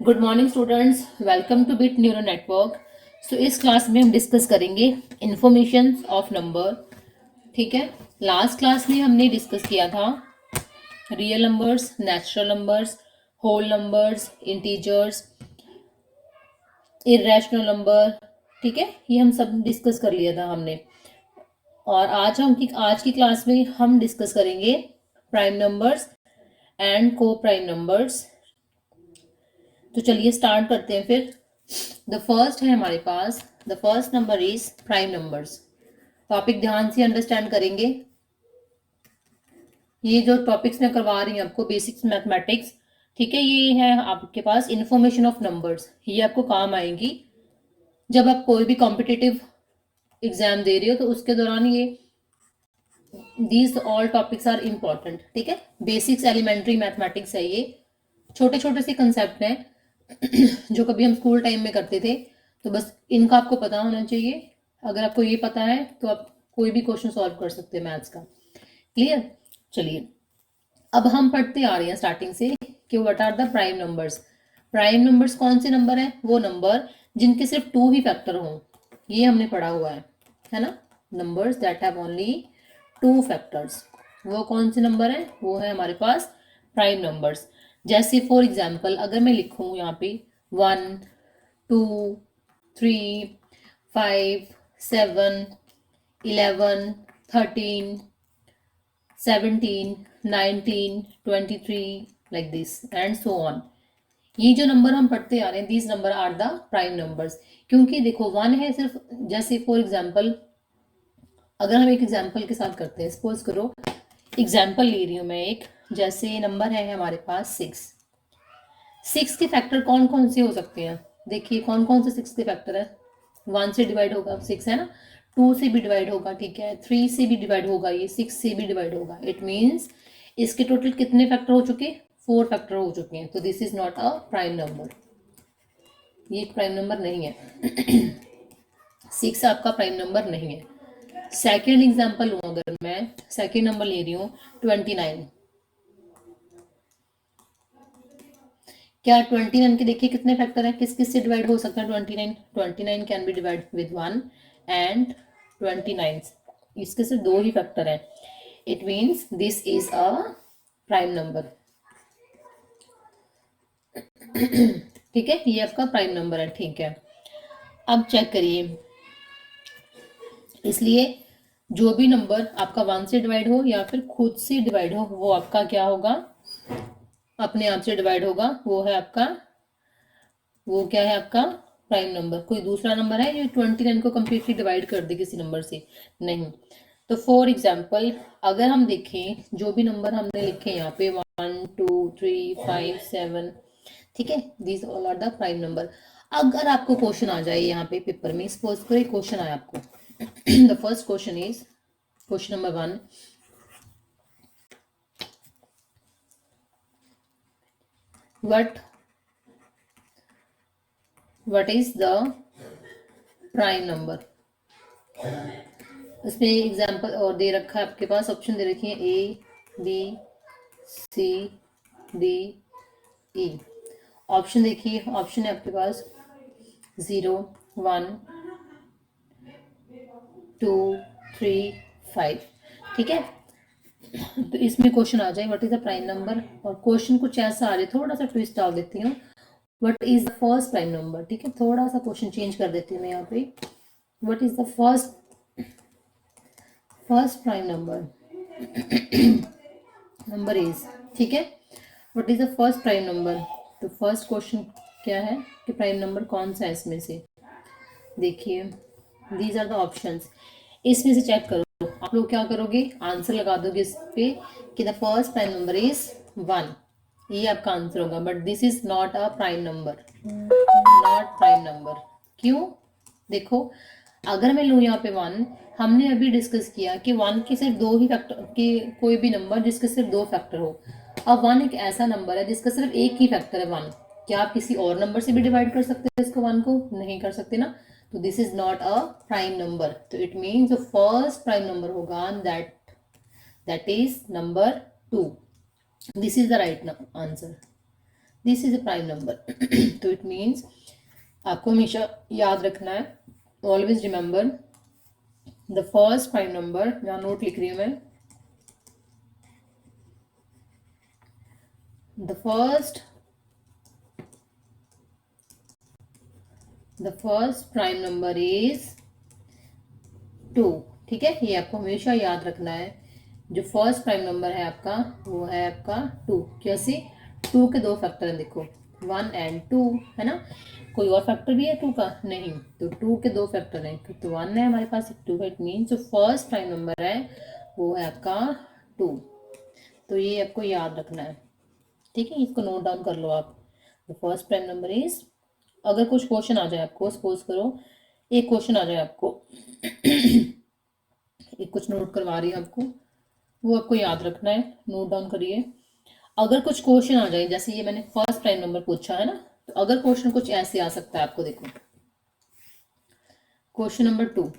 Good morning students, welcome to bit neuro network. So इस class में हम discuss करेंगे इंफॉर्मेशन ऑफ नंबर। ठीक है, लास्ट क्लास में हमने डिस्कस किया था real numbers, natural numbers, whole numbers, integers, irrational number. ठीक है, ये हम सब डिस्कस कर लिया था हमने। और आज की क्लास में हम डिस्कस करेंगे प्राइम नंबर्स एंड को प्राइम नंबर्स। तो चलिए स्टार्ट करते हैं फिर। द फर्स्ट है हमारे पास, the first number is prime numbers. Topic ध्यान से अंडरस्टैंड करेंगे। ये जो टॉपिक्स मैं करवा रही हूँ आपको, बेसिक्स मैथमेटिक्स, ठीक है, ये है आपके पास इंफॉर्मेशन ऑफ नंबर्स। ये आपको काम आएंगी जब आप कोई भी कॉम्पिटिटिव एग्जाम दे रहे हो, तो उसके दौरान ये these all topics are important. ठीक है, बेसिक्स एलिमेंट्री मैथमेटिक्स है ये, छोटे छोटे से कंसेप्ट हैं जो कभी हम स्कूल टाइम में करते थे। तो बस इनका आपको पता होना चाहिए। अगर आपको ये पता है तो आप कोई भी क्वेश्चन सॉल्व कर सकते हैं मैथ्स का। क्लियर? चलिए, अब हम पढ़ते आ रहे हैं स्टार्टिंग से कि what are the prime numbers. Prime numbers कौन से नंबर हैं? वो नंबर जिनके सिर्फ 2 ही फैक्टर हों। ये हमने पढ़ा हुआ है ना। Numbers that have only 2 factors, वो कौन से नंबर हैं? वो है हमारे पास प्राइम नंबर्स। जैसे फॉर एग्जाम्पल अगर मैं लिखूं यहाँ पे 1, 2, 3, 5, 7, 11, 13, 17, 19, 23, like this and so on. ये जो नंबर हम पढ़ते आ रहे हैं, these number are the prime numbers. क्योंकि देखो 1 है सिर्फ, जैसे फॉर एग्जाम्पल अगर हम एक एग्जाम्पल के साथ करते हैं, सपोज करो एग्जाम्पल ले रही हूँ मैं एक, जैसे नंबर है हमारे पास 6। 6 के फैक्टर कौन कौन से हो सकते हैं? देखिए कौन कौन से 6 के फैक्टर है। 1 से डिवाइड होगा 6, है ना। 2 से भी डिवाइड होगा, ठीक है। 3 से भी डिवाइड होगा, ये 6 से भी डिवाइड होगा। इट मीन्स इसके टोटल कितने फैक्टर हो चुके? 4 फैक्टर हो चुके हैं। तो this is not a prime number, ये एक प्राइम नंबर नहीं है। 6 आपका प्राइम नंबर नहीं है। सेकेंड एग्जाम्पल लूँ, अगर मैं सेकेंड नंबर ले रही हूँ 29। क्या 29 के देखिए कितने फैक्टर हैं, किस किस से डिवाइड हो सकता है? 29 can be divide with 1 and 29, इसके सिर्फ 2 ही फैक्टर हैं। It means this is a prime number. ठीक है, ये आपका प्राइम नंबर है। ठीक है, अब चेक करिए, इसलिए जो भी नंबर आपका 1 से डिवाइड हो या फिर खुद से डिवाइड हो, वो आपका क्या होगा? अपने आप से डिवाइड होगा। वो क्या है आपका प्राइम नंबर। कोई दूसरा नंबर है जो 29 को कंप्लीटली डिवाइड कर दे किसी नंबर से? नहीं। तो फॉर एग्जाम्पल अगर हम देखें, जो भी नंबर हमने लिखे यहाँ पे 1, 2, 3, 5, 7, ठीक है, these all are the prime number. अगर आपको क्वेश्चन आ जाए यहाँ पे पेपर में, सपोज करो क्वेश्चन आया आपको, the first question is question number 1, what is the prime number? इसमें एग्जाम्पल और दे रखा है आपके पास, ऑप्शन दे रखी है ए, बी, सी, डी, ई। ऑप्शन देखिए, ऑप्शन है आपके पास 0, 1, 2, 3, 5। ठीक है, तो इसमें क्वेश्चन आ जाए what is the prime number. और क्वेश्चन कुछ ऐसा आ रहा है, थोड़ा सा ट्विस्ट डाल देती हूँ, what is the first prime number. ठीक है, थोड़ा सा क्वेश्चन चेंज कर देती हूँ मैं यहाँ पे, what is the first prime number is, ठीक है, what is the first prime number. तो फर्स्ट क्वेश्चन क्या है कि प्राइम नंबर कौन सा है इसमें से? देखिए दीज आर द ऑप्शंस, इसमें से चेक करो। आप लोग क्या करोगे, आंसर लगा दोगे इस पे कि the first prime number is 1, ये आपका आंसर होगा। But this is not a prime number, not prime number. क्यों? देखो अगर मैं लूँ यहाँ पे 1, हमने अभी डिस्कस किया कि 1 के सिर्फ 2 ही फैक्टर, कि कोई भी नंबर जिसके सिर्फ 2 फैक्टर हो। अब 1 एक ऐसा नंबर है जिसका सिर्फ एक ही फैक्टर है 1। क्या आप किसी और नंबर से भी डिवाइड कर सकते हैं इसको? 1 को नहीं कर सकते ना। तो this is not a prime number. तो इट मीन्स जो फर्स्ट प्राइम नंबर होगा that is number 2। This is the right answer, this is a prime number. तो इट मीन्स आपको हमेशा याद रखना है, always remember the first prime number, यहाँ नोट लिख रही हूँ मैं, the first prime number is 2। ठीक है, ये आपको हमेशा याद रखना है। जो फर्स्ट प्राइम नंबर है आपका वो है आपका 2। कैसे? 2 के 2 फैक्टर हैं, देखो 1 एंड 2 है ना। कोई और फैक्टर भी है 2 का? नहीं। तो 2 के 2 फैक्टर हैं, तो 1 है हमारे पास, 2 है। इट मीन्स जो फर्स्ट प्राइम नंबर है वो है आपका 2। तो ये आपको याद रखना है। ठीक है, इसको नोट डाउन कर लो आप। The first prime number is, अगर कुछ क्वेश्चन आ जाए आपको, सपोज करो एक क्वेश्चन आ जाए आपको एक कुछ नोट करवा रही है आपको, वो आपको याद रखना है, नोट डाउन करिए। अगर कुछ क्वेश्चन आ जाए, जैसे ये मैंने फर्स्ट प्राइम नंबर पूछा है ना, तो अगर क्वेश्चन कुछ ऐसे आ सकता है आपको, देखो क्वेश्चन नंबर 2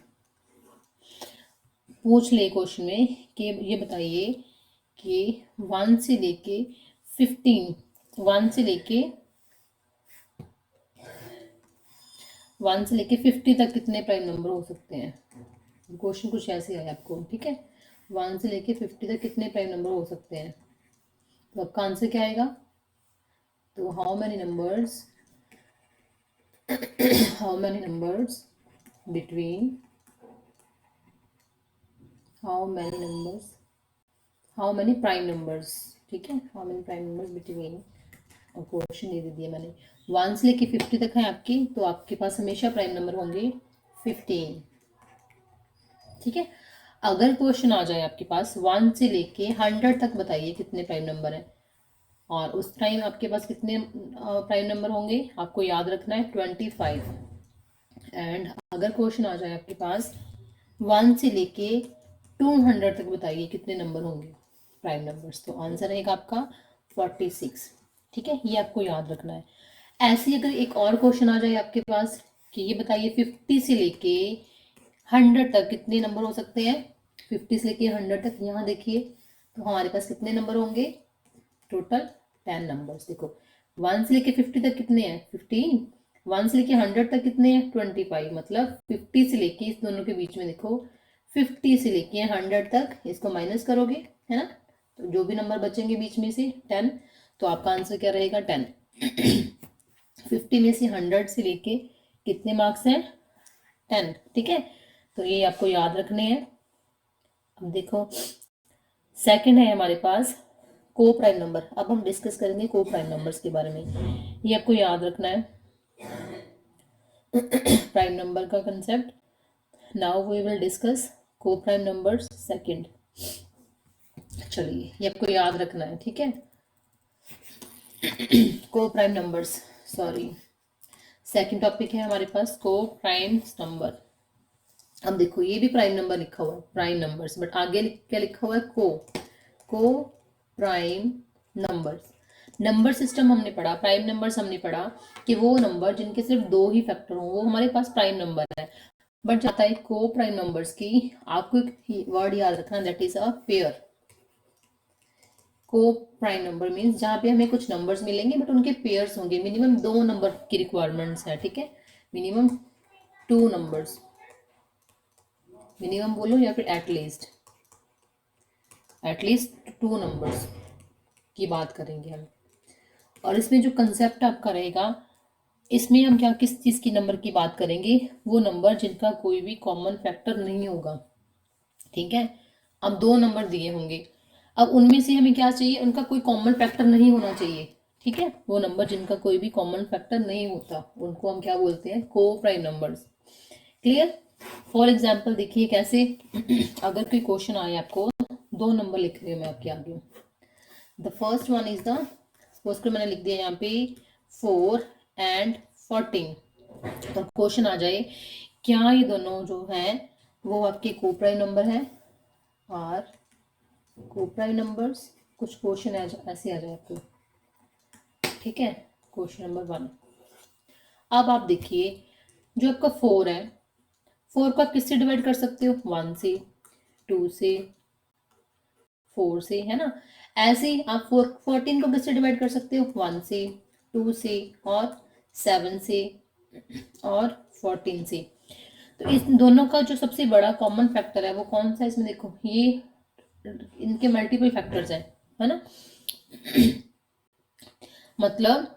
पूछ ले क्वेश्चन में कि ये बताइए कि 1 से लेके 15, 1 से लेके 50 तक कितने प्राइम नंबर हो सकते हैं। क्वेश्चन कुछ ऐसे आए आपको, ठीक है, 1 से लेके 50 तक कितने प्राइम नंबर हो सकते हैं। तो आपका आंसर क्या आएगा? तो how many numbers between how many prime numbers, ठीक है, how many prime numbers between, और क्वेश्चन दे दिया मैंने 1 से लेके 50 तक है आपकी, तो आपके पास हमेशा प्राइम नंबर होंगे 15। ठीक है, अगर क्वेश्चन आ जाए आपके पास 1 से लेके 100 तक, बताइए कितने प्राइम नंबर है, और उस टाइम आपके पास कितने प्राइम नंबर होंगे, आपको याद रखना है 25। एंड अगर क्वेश्चन आ जाए आपके पास 1 से लेके 200 तक, बताइए कितने नंबर होंगे प्राइम नंबर्स, तो आंसर रहेगा आपका 46। ठीक है, ये आपको याद रखना है। ऐसे ही अगर एक और क्वेश्चन आ जाए आपके पास कि ये बताइए 50 से लेके 100 तक कितने नंबर हो सकते हैं, 50 से लेके 100 तक, यहाँ देखिए तो हमारे पास कितने नंबर होंगे, टोटल 10 नंबर्स। देखो 1 से लेके 50 तक कितने हैं, 15, 1 से लेके 100 तक कितने हैं, 25, मतलब 50 से लेके, इस दोनों के बीच में देखो 50 से लेके 100 तक, इसको माइनस करोगे है ना, तो जो भी नंबर बचेंगे बीच में से 10, तो आपका आंसर क्या रहेगा 10। 50 में से 100 से लेके कितने मार्क्स हैं, 10। ठीक है, तो ये आपको याद रखने हैं। अब देखो सेकंड है हमारे पास को प्राइम नंबर। अब हम डिस्कस करेंगे को प्राइम नंबर्स के बारे में, ये आपको याद रखना है प्राइम नंबर का concept. Now we will discuss coprime numbers second. चलिए, ये आपको याद रखना है, ठीक है। Coprime numbers, sorry, second topic है हमारे पास को प्राइम नंबर। अब देखो ये भी प्राइम नंबर लिखा हुआ है, प्राइम नंबर्स, बट आगे क्या लिखा हुआ है, coprime numbers. Number system हमने पढ़ा, प्राइम नंबर्स हमने पढ़ा कि वो नंबर जिनके सिर्फ 2 ही फैक्टर हो वो हमारे पास प्राइम नंबर है। बट जाता है को प्राइम नंबर्स की, आपको एक वर्ड याद रखना, दैट इज अ पेयर। को प्राइम नंबर मीन्स जहाँ पे हमें कुछ नंबर्स मिलेंगे बट उनके पेयर्स होंगे, मिनिमम 2 नंबर की रिक्वायरमेंट्स है, ठीक है, मिनिमम 2 नंबर्स, मिनिमम बोलो या फिर एटलीस्ट 2 नंबर्स की बात करेंगे हम। और इसमें जो कंसेप्ट आपका रहेगा, इसमें हम क्या किस चीज़ की नंबर की बात करेंगे, वो नंबर जिनका कोई भी कॉमन फैक्टर नहीं होगा। ठीक है, अब 2 नंबर दिए होंगे, अब उनमें से हमें क्या चाहिए, उनका कोई कॉमन फैक्टर नहीं होना चाहिए। ठीक है, वो नंबर जिनका कोई भी कॉमन फैक्टर नहीं होता उनको हम क्या बोलते हैं, को prime numbers. Clear? For example देखिए कैसे, अगर कोई क्वेश्चन आए आपको, 2 नंबर लिख रही हूँ मैं आपके आगे। The first one is the, suppose कर मैंने लिख दिया यहाँ पे 4 एंड 14, तो क्वेश्चन आ जाए क्या ये दोनों जो है वो आपके को प्राइम नंबर है, और को प्राइम नंबर्स, कुछ क्वेश्चन ऐसे आ जाए आपको। ठीक है, क्वेश्चन नंबर 1। अब आप देखिए जो आपका 4 है, 4 को आप किससे डिवाइड कर सकते हो, 1 से, 2 से, 4 से, है ना। ऐसे ही आप 14 को किससे डिवाइड कर सकते हो, 1 से, 2 से और 7 से और 14 से। तो इस दोनों का जो सबसे बड़ा कॉमन फैक्टर है वो कौन सा है इसमें? देखो ये इनके मल्टीपल फैक्टर्स हैं, है ना। मतलब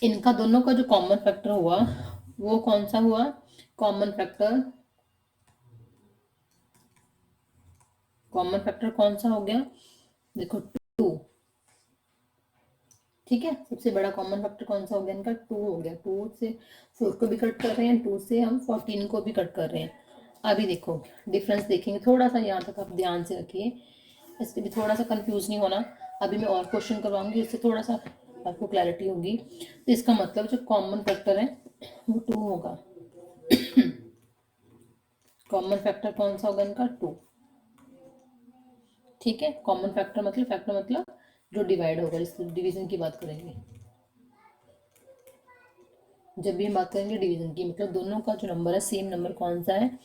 इनका दोनों का जो कॉमन फैक्टर हुआ वो कौन सा हुआ? कॉमन फैक्टर कौन सा हो गया? देखो 2। ठीक है, सबसे बड़ा कॉमन फैक्टर कौन सा हो गया इनका? 2 हो गया। 2 से 4 को भी कट कर रहे हैं, 2 से हम 14 को भी कट कर रहे हैं। अभी देखो डिफरेंस देखेंगे, थोड़ा सा यहाँ तक आप ध्यान से रखिए, इससे भी थोड़ा सा कंफ्यूज नहीं होना। अभी मैं और क्वेश्चन करवाऊंगी, इससे थोड़ा सा आपको क्लैरिटी होगी। तो इसका मतलब जो कॉमन फैक्टर है वो 2 होगा। कॉमन फैक्टर कौन सा होगा इनका? 2। ठीक है, कॉमन फैक्टर मतलब जो डिवाइड होगा, इस डिवीजन की बात करेंगे। जब भी हम बात करेंगे डिवीजन की, मतलब दोनों का जो नंबर है सेम नंबर कौन सा है?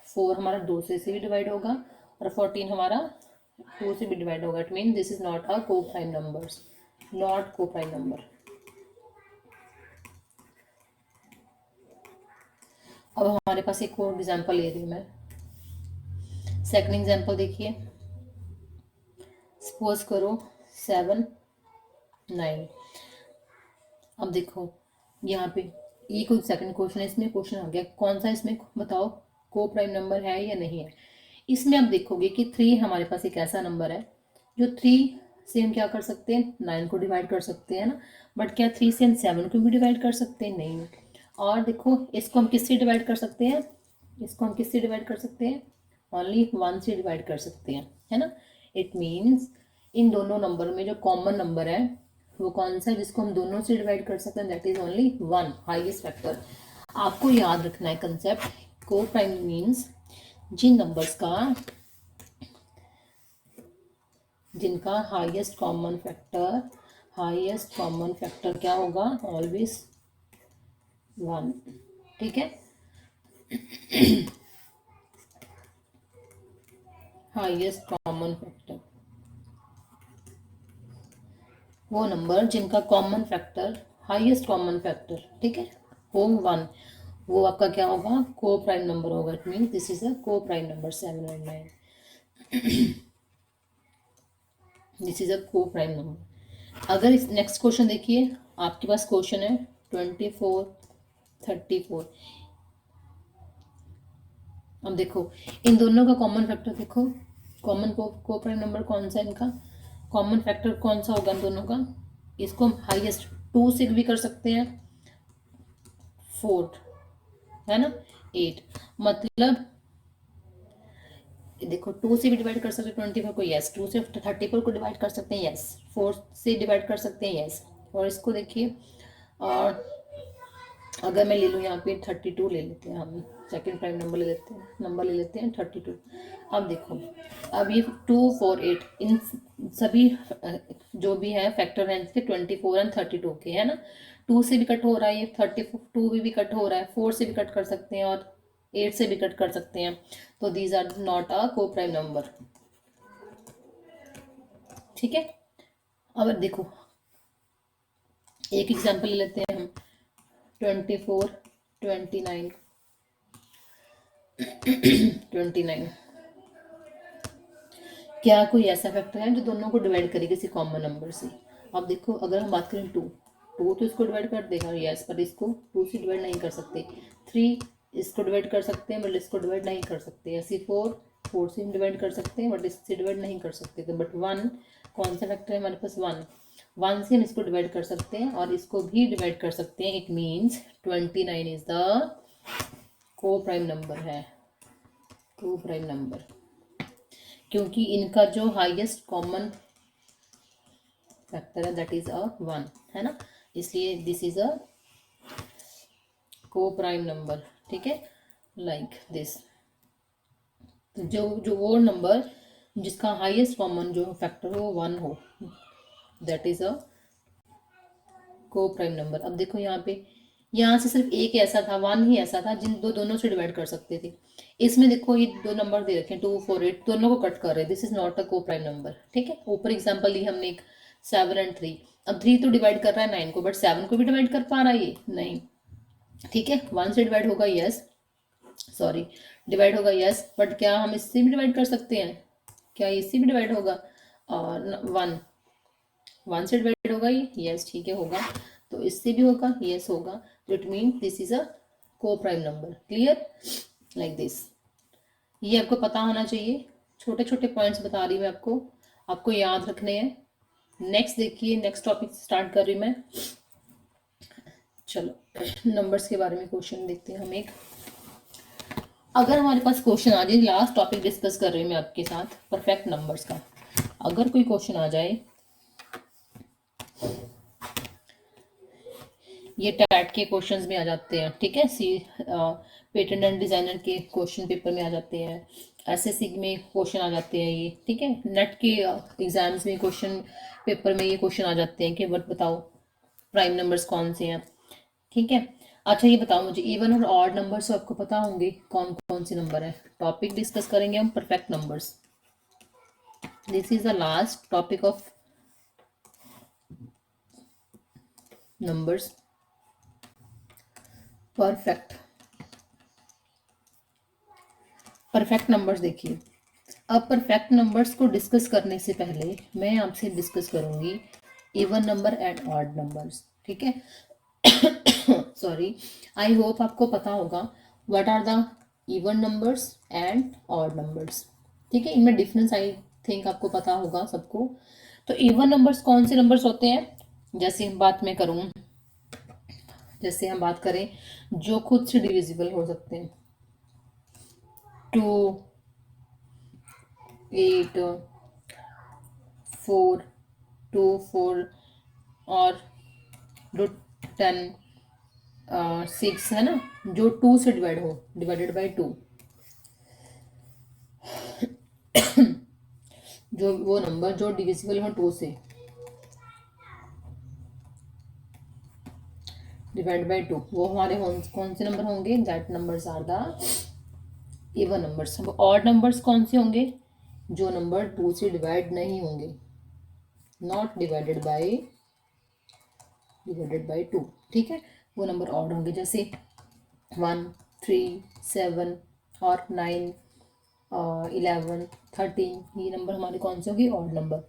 4 हमारा 2 से भी डिवाइड होगा और 14 हमारा 2 से भी डिवाइड होगा। It mean this is not a co prime numbers, not को प्राइम नंबर। अब हमारे पास एक और एग्जांपल ले रही हूँ मैं। सेकंड एग्जांपल देखिए, सपोज करो 7 9। अब देखो यहाँ पे ये कोई सेकंड क्वेश्चन है, इसमें क्वेश्चन आ गया कौन सा इसमें बताओ को प्राइम नंबर है या नहीं है। इसमें आप देखोगे कि 3 हमारे पास एक ऐसा नंबर है जो 3 से हम क्या कर सकते हैं? 9 को डिवाइड कर सकते हैं ना। बट क्या 3 से हम 7 को भी डिवाइड कर सकते हैं? नहीं। और देखो इसको हम किससे डिवाइड कर सकते हैं? इसको हम किससे डिवाइड कर सकते हैं? ओनली 1 से डिवाइड कर सकते हैं, है ना। इट मीन्स इन दोनों नंबर में जो कॉमन नंबर है वो कौन सा है जिसको हम दोनों से डिवाइड कर सकते हैं? That is only 1, highest factor. आपको याद रखना है कंसेप्ट, को प्राइम मीन्स जिन नंबर्स का जिनका हाईएस्ट कॉमन फैक्टर क्या होगा? ऑलवेज 1। ठीक है, हाईएस्ट कॉमन फैक्टर वो नंबर जिनका common factor, highest common factor, ठीक है, हो 1, वो आपका क्या होगा? को प्राइम नंबर होगा। It mean this is a co prime number 7 और 9। This is a co prime number. अगर इस नेक्स्ट क्वेश्चन देखिए, आपके पास क्वेश्चन है 24 34। अब देखो इन दोनों का कॉमन फैक्टर देखो, कॉमन को प्राइम नंबर कौन सा है इनका? कॉमन फैक्टर कौन सा होगा इन दोनों का? इसको हम हाईएस्ट 2 से भी कर सकते हैं, 4, है ना, 8। मतलब देखो 2 से भी डिवाइड कर सकते हैं 24 को, यस। 2 से 34 को डिवाइड कर सकते हैं, यस। 4 से डिवाइड कर सकते हैं, यस। और इसको देखिए, और अगर मैं ले लूँ यहाँ पे 32 ले लेते हैं, हम सेकंड प्राइम नंबर ले लेते हैं 32। अब देखो, अब ये 2 4 8 इन सभी जो भी है फैक्टर हैं इसके 24 एंड 32 के, है ना। 2 से भी कट हो रहा है, ये 32 भी कट हो रहा है, 4 से भी कट कर सकते हैं और 8 से भी कट कर सकते हैं। तो these are not a co prime number. ठीक है, अब देखो एक एग्जांपल ले लेते हैं हम, 24 29 29। क्या कोई ऐसा फैक्टर है जो दोनों को डिवाइड करे किसी कॉमन नंबर से? अब देखो अगर हम बात करें 2, 2 तो इसको डिवाइड कर देगा, यस, पर इसको 2 से डिवाइड नहीं कर सकते। 3 इसको डिवाइड कर सकते हैं बट इसको डिवाइड नहीं कर सकते। ऐसे 4 से हम डिवाइड कर सकते हैं बट इससे डिवाइड नहीं कर सकते। तो बट 1 कौन सा फैक्टर है हमारे पास? 1 से हम इसको डिवाइड कर सकते हैं और इसको भी डिवाइड कर सकते हैं। इट मीन्स 29 इज द को प्राइम नंबर है, को प्राइम नंबर, क्योंकि इनका जो हाईएस्ट कॉमन फैक्टर है दैट इज अ 1, है ना, इसलिए this is a co prime number. ठीक है, लाइक दिस। तो जो जो वो नंबर जिसका हाईएस्ट कॉमन जो फैक्टर हो 1 हो, that is a co prime number. अब देखो यहाँ से सिर्फ एक ऐसा था, 1 ही ऐसा था जिन दोनों से डिवाइड कर सकते थे। इसमें देखो ये दो नंबर दे रखे हैं 2 4 8, दोनों को कट कर रहे हैं। This is not a co prime number. ठीक है, ऊपर एग्जांपल ली हमने एक 7 एंड 3। अब 3 तो डिवाइड कर रहा है 9 को, बट 7 को भी डिवाइड कर पा रहा है ये नहीं। ठीक है, 1 से डिवाइड होगा यस, सॉरी डिवाइड होगा यस, बट क्या हम इससे भी डिवाइड कर सकते हैं? क्या इससे भी डिवाइड होगा? 1 से डिवाइड होगा ये, यस ठीक है होगा। तो इससे भी होगा, यस होगा। तो it mean this is a co prime number. Clear? Like this. ये आपको पता होना चाहिए। छोटे छोटे पॉइंट्स बता रही हूँ मैं आपको, आपको याद रखने हैं। नेक्स्ट देखिए, नेक्स्ट टॉपिक स्टार्ट कर रही हूँ मैं। चलो नंबर्स के बारे में क्वेश्चन देखते हैं हम एक। अगर हमारे पास क्वेश्चन आ जाए, लास्ट टॉपिक डिस्कस कर रही हूँ मैं आपके साथ परफेक्ट नंबर्स का। अगर कोई क्वेश्चन आ जाए, ये टैट के क्वेश्चंस में आ जाते हैं, ठीक है, पेटेंट एंड डिजाइनर के क्वेश्चन पेपर में आ जाते हैं, एसएससी में क्वेश्चन आ जाते हैं ये, ठीक है, नेट के एग्जाम्स में क्वेश्चन पेपर में ये क्वेश्चन आ जाते हैं कि बताओ प्राइम नंबर्स कौन से हैं। ठीक है, अच्छा ये बताओ मुझे, इवन और ऑड नंबर्स तो आपको पता होंगे कौन कौन से नंबर है। टॉपिक डिस्कस करेंगे हम perfect numbers. This is the last topic of numbers, perfect perfect numbers. देखिए, अब परफेक्ट नंबर्स को डिस्कस करने से पहले मैं आपसे डिस्कस करूंगी even number and odd numbers. ठीक है, सॉरी, आई होप आपको पता होगा what are the even numbers and odd numbers. ठीक है, इनमें डिफरेंस आई थिंक आपको पता होगा सबको। तो इवन नंबर्स कौन से नंबर्स होते हैं? जैसे हम बात मैं करूं, जैसे हम बात करें जो खुद से डिविजिबल हो सकते हैं, 2, 8, 4, 2, 4 और जो 10, 6 है ना, जो 2 से डिवाइड हो, डिवाइडेड बाई 2, जो वो नंबर जो डिविजिबल हो 2 से, डिवाइड बाई 2, वो हमारे कौन से नंबर होंगे? That numbers are the even numbers. अब ऑड नंबर्स कौन से होंगे? जो नंबर 2 से डिवाइड नहीं होंगे, नॉट डिवाइडेड बाई 2। ठीक है, वो नंबर ऑड होंगे, जैसे 1, 3, 7 और 9, 11, 13, ये नंबर हमारे कौन से होंगे? Odd number.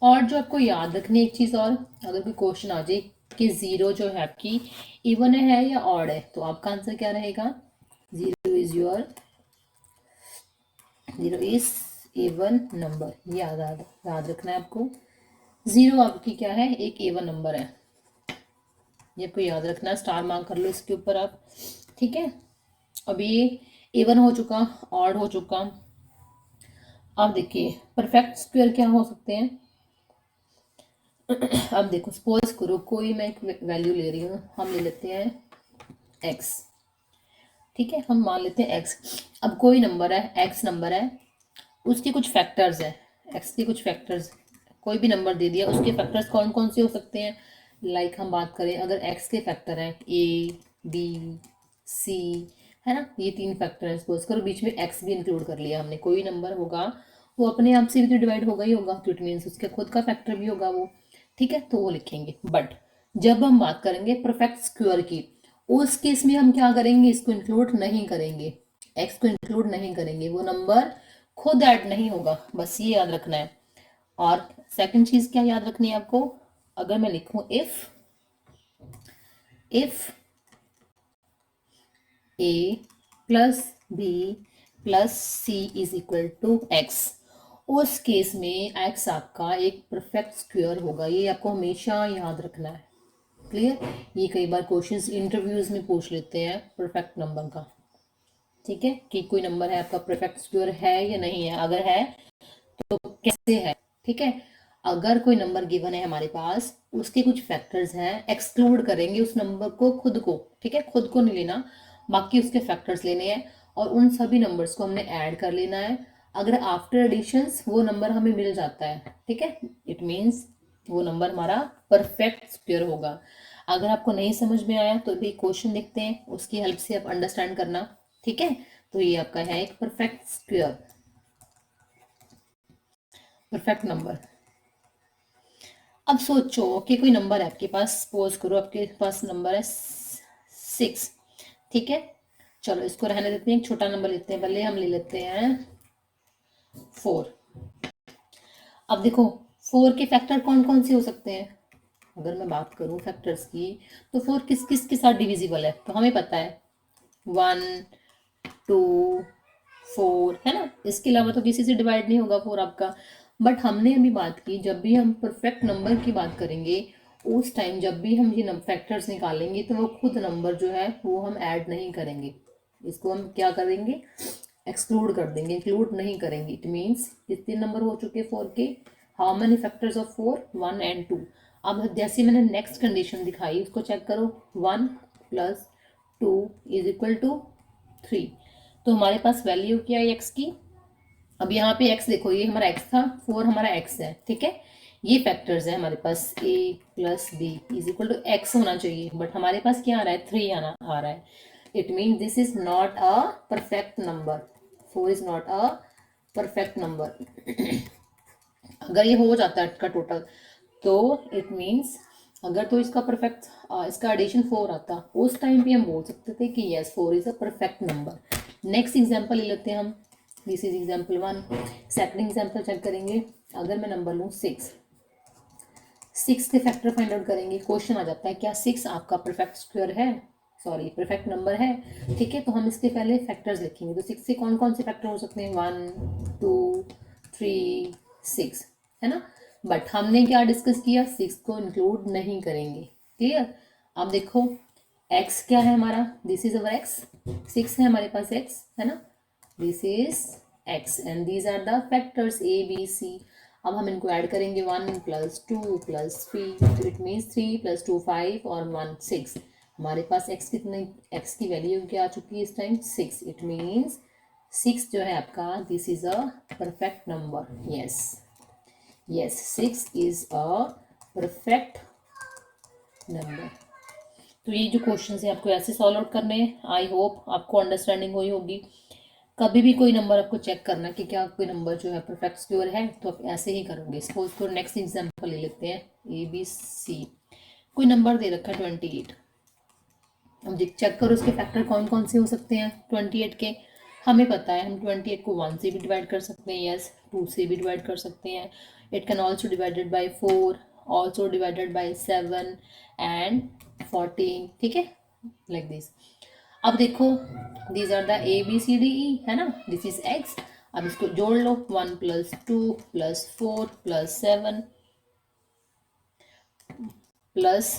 और जो आपको याद रखनी एक चीज़ और, अगर कोई क्वेश्चन आ जाए कि जीरो जो है आपकी इवन है या ऑड है, तो आपका आंसर क्या रहेगा? Zero is even number. याद रखना है आपको, जीरो आपकी क्या है? एक इवन नंबर है। ये आपको याद रखना है, स्टार मार्क कर लो इसके ऊपर आप। ठीक है, अब ये इवन हो चुका, ऑड हो चुका। अब देखिए परफेक्ट स्क्वायर क्या हो सकते हैं। अब देखो, सपोज करो कोई मैं एक वैल्यू ले रही हूँ, हम ले लेते हैं x। ठीक है, हम मान लेते हैं x। अब कोई नंबर है, x नंबर है, उसके कुछ फैक्टर्स है, x के कुछ फैक्टर्स, कोई भी नंबर दे दिया, उसके फैक्टर्स कौन कौन से हो सकते हैं? लाइक हम बात करें, अगर x के फैक्टर हैं a, b, c, है ना, ये 3 फैक्टर है, सपोज करो बीच में x भी इंक्लूड कर लिया हमने, कोई नंबर होगा वो अपने आप से भी तो डिवाइड होगा ही होगा, तो इट मीन्स उसके खुद का फैक्टर भी होगा वो। ठीक है, तो वो लिखेंगे। बट जब हम बात करेंगे परफेक्ट स्क्वायर की, उस केस में हम क्या करेंगे? इसको इंक्लूड नहीं करेंगे, एक्स को इंक्लूड नहीं करेंगे, वो नंबर खुद ऐड नहीं होगा, बस ये याद रखना है। और सेकंड चीज क्या याद रखनी है आपको? अगर मैं लिखूं if a plus b plus c is equal to x, उस केस में x आपका एक परफेक्ट स्क्वायर होगा। ये आपको हमेशा याद रखना है। क्लियर? ये कई बार क्वेश्चंस इंटरव्यूज में पूछ लेते हैं परफेक्ट नंबर का। ठीक है, कि कोई नंबर है आपका परफेक्ट स्क्वायर है या नहीं है, अगर है तो कैसे है। ठीक है, अगर कोई नंबर गिवन है हमारे पास, उसके कुछ फैक्टर्स हैं, एक्सक्लूड करेंगे उस नंबर को, खुद को। ठीक है, खुद को नहीं लेना, बाकी उसके फैक्टर्स लेने हैं, और उन सभी नंबर्स को हमने ऐड कर लेना है। अगर आफ्टर एडिशंस वो नंबर हमें मिल जाता है, ठीक है, इट मीन्स वो नंबर हमारा परफेक्ट स्क्वायर होगा। अगर आपको नहीं समझ में आया तो भी क्वेश्चन देखते हैं, उसकी हेल्प से आप अंडरस्टैंड करना। ठीक है, तो ये आपका है एक परफेक्ट स्क्वायर, परफेक्ट नंबर। अब सोचो कि कोई नंबर है आपके पास, सपोज करो आपके पास नंबर है 6, ठीक है। चलो इसको रहने देते हैं, एक छोटा नंबर लेते हैं, पहले हम ले लेते हैं 4। अब देखो 4 के फैक्टर कौन कौन से हो सकते हैं। अगर मैं बात करूं फैक्टर्स की, तो 4 किस किस के साथ डिविजिबल है, तो हमें पता है 1 2 4, है ना। इसके अलावा तो किसी से डिवाइड नहीं होगा 4 आपका। बट हमने अभी बात की, जब भी हम परफेक्ट नंबर की बात करेंगे, उस टाइम जब भी हम ये फैक्टर्स निकालेंगे, तो वो खुद नंबर जो है वो हम ऐड नहीं करेंगे, इसको हम क्या करेंगे, एक्सक्लूड कर देंगे, इंक्लूड नहीं करेंगे। इट मीन्स कितने नंबर हो चुके 4 के, how many factors of 4, 1 and 2। अब जैसे मैंने नेक्स्ट कंडीशन दिखाई, उसको चेक करो, 1 प्लस 2 इज इक्वल टू 3। तो हमारे पास वैल्यू क्या है एक्स की। अब यहाँ पे एक्स देखो, ये हमारा एक्स था, 4 हमारा एक्स है, ठीक है। ये फैक्टर्स है हमारे पास, A plus B is equal to X होना चाहिए, बट हमारे पास क्या आ रहा है, 3 आ रहा है। It mean this is not a perfect number, 4 is not a perfect number. अगर ये हो जाता है इसका टोटल, तो इट मीन्स अगर तो इसका परफेक्ट, इसका एडिशन 4 आता, उस टाइम पे हम बोल सकते थे कि yes 4 is a perfect number. Next example ले लेते हैं हम, this is example 1। Second example check करेंगे, अगर मैं नंबर लूँ 6, 6 के फैक्टर फाइंड आउट करेंगे। क्वेश्चन आ जाता है क्या 6 आपका परफेक्ट स्क्वायर है, सॉरी परफेक्ट नंबर है, ठीक है। तो हम इसके पहले फैक्टर्स लिखेंगे, तो 6 से कौन कौन से फैक्टर हो सकते हैं, 1 2 3 6, है ना। बट हमने क्या डिस्कस किया, 6 को इंक्लूड नहीं करेंगे, क्लियर। अब देखो x क्या है हमारा, दिस इज अवर x, 6 है हमारे पास x, है ना, this is x and these are the factors a b c। अब हम इनको ऐड करेंगे, 1 plus 2 plus 3, it means 3 plus 2 5 और 1 6। हमारे पास x कितने, x की वैल्यू क्या आ चुकी है इस टाइम, 6। इट मीन्स 6 जो है आपका, this is a perfect number, yes yes 6 is a perfect number. तो ये जो क्वेश्चन है आपको ऐसे सॉल्व आउट करने हैं। आई होप आपको अंडरस्टैंडिंग हुई होगी। कभी भी कोई नंबर आपको चेक करना कि क्या कोई नंबर जो है परफेक्ट स्क्वायर है, तो आप ऐसे ही करोगे। सपोज को नेक्स्ट एग्जांपल ले लेते हैं, ए बी सी। कोई नंबर दे रखा है 28। अब चेक करो उसके फैक्टर कौन कौन से हो सकते हैं 28 के। हमें पता है हम 28 को 1 से भी डिवाइड कर सकते हैं, यस 2 से भी डिवाइड कर सकते हैं। It can also divided by 4, also divided by 7 and 14, ठीक है, लाइक दिस। अब देखो these are the A B C D E, है ना, दिस इज एक्स। अब इसको जोड़ लो, 1 प्लस 2 प्लस 4 प्लस 7 प्लस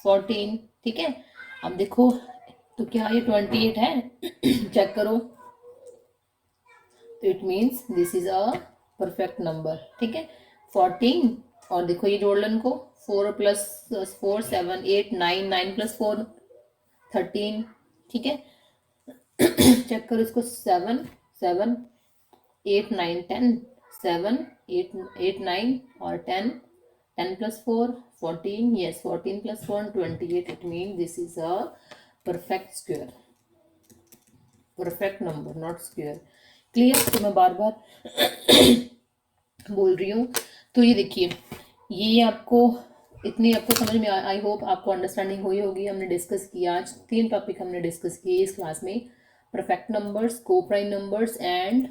14, ठीक है। अब देखो तो क्या ये 28 है चेक करो, तो it means this is a perfect number, ठीक है। 14 और देखो ये जोड़ लो इनको, 4 प्लस 4 7 8 9, 9 प्लस 4 13, ठीक है। चेक करो इसको, 7 7 8 9 10, 7 8 8 9 और 10, 10 plus 4 14, yes 14 plus 4 28। it means this is a perfect square, perfect number not square, clear. तो मैं बार बार बोल रही हूँ। तो ये देखिए, ये आपको इतनी आपको समझ में, आई होप आपको अंडरस्टैंडिंग हुई होगी। हमने डिस्कस किया आज 3 टॉपिक हमने डिस्कस किए इस क्लास में, परफेक्ट नंबर्स, को prime numbers and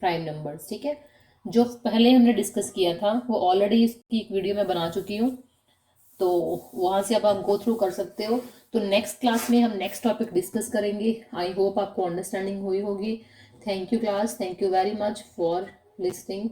prime numbers, ठीक है। जो पहले हमने डिस्कस किया था वो ऑलरेडी इसकी एक वीडियो में बना चुकी हूँ, तो वहाँ से अब आप गो थ्रू कर सकते हो। तो नेक्स्ट क्लास में हम नेक्स्ट टॉपिक डिस्कस करेंगे। आई होप आपको अंडरस्टैंडिंग हुई होगी। Thank you class, thank you very much for listening.